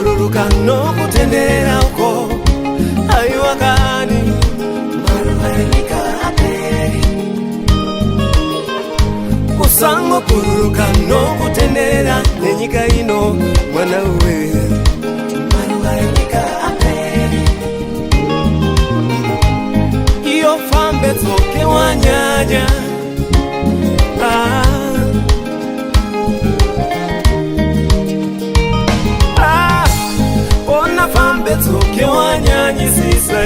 kururuka no kutenderera uko aiwakani maruvarenyika aperi kusango kururuka no kutenderera nenyika ino mwana uwe maruvarenyika aperi iyo fambe tsoke wanyanya ona fambe tsoke wanyanyisisa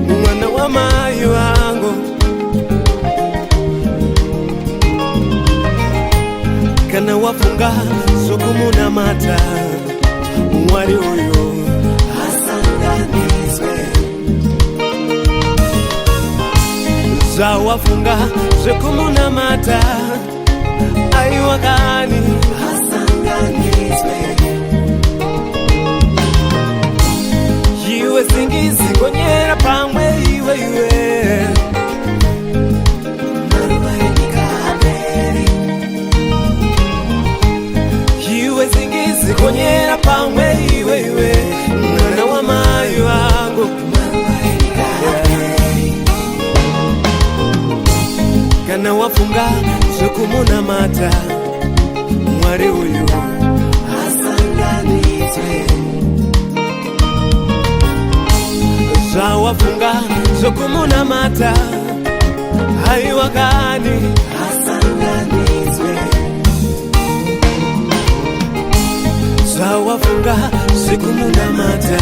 mwana wa mai wangu kana wafunga sokumuna mata mwari uyo asanganizwe zawafunga sokumuna mata aiwakani asanganizwe iwe zingizi konyera pamwe iwe iwe zingizi konyera pamwe iwe mwana wa mai wangu kana wafunga sokumuna mata mwari uyu asanganizwe zawafunga sokumuna mata aiwakani asanganizwe zawafunga sokumuna mata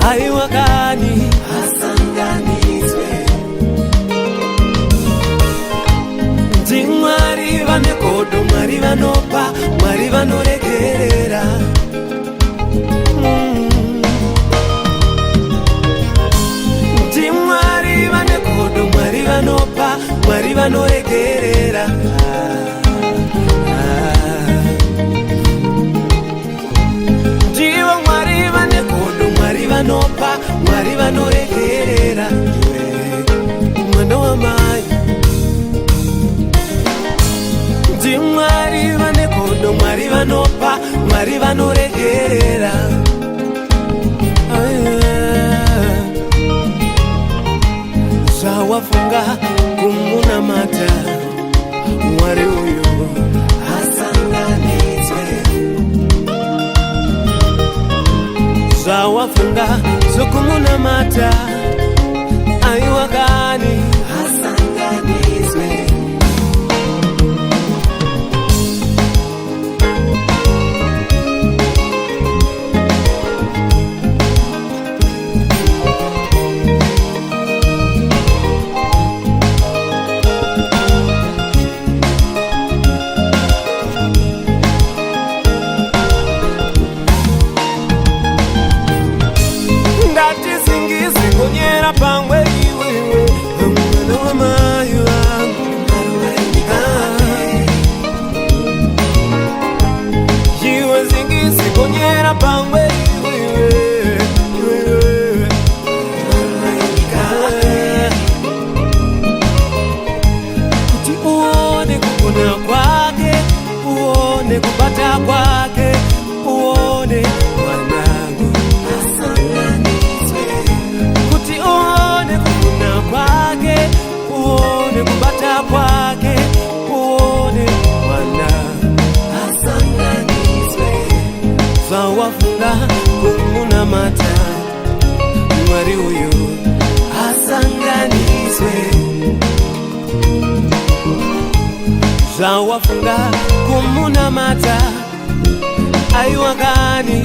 aiwakani asanganizwe ndi mwari vanekodo mwari vanopa mwari vanoregerera ndi mwari vanekodo mwari vanopa mwari vanoregerera ndivo mwari vanekodo mwari vanopa mwari vanoregerera mwana wa mai ndi mwari vanekodo mwari vanopa mwari vanoregerera zawafunga kumuna mata mwari uyu asanganizwe zawafunga zokumuna mata aiwakani asanganizwe konyera pamwe iwe mwana wa mai wangu iwe zingizi konyera pamwe iwe kuti uone kukona kwake uone kupata kwake uone mwanangu uone kukuna kwake uone kubata kwake uone mwana asanganizwe zawafunga kumuna mata mwari uyu asanganizwe zawafunga kumuna mata aiwakani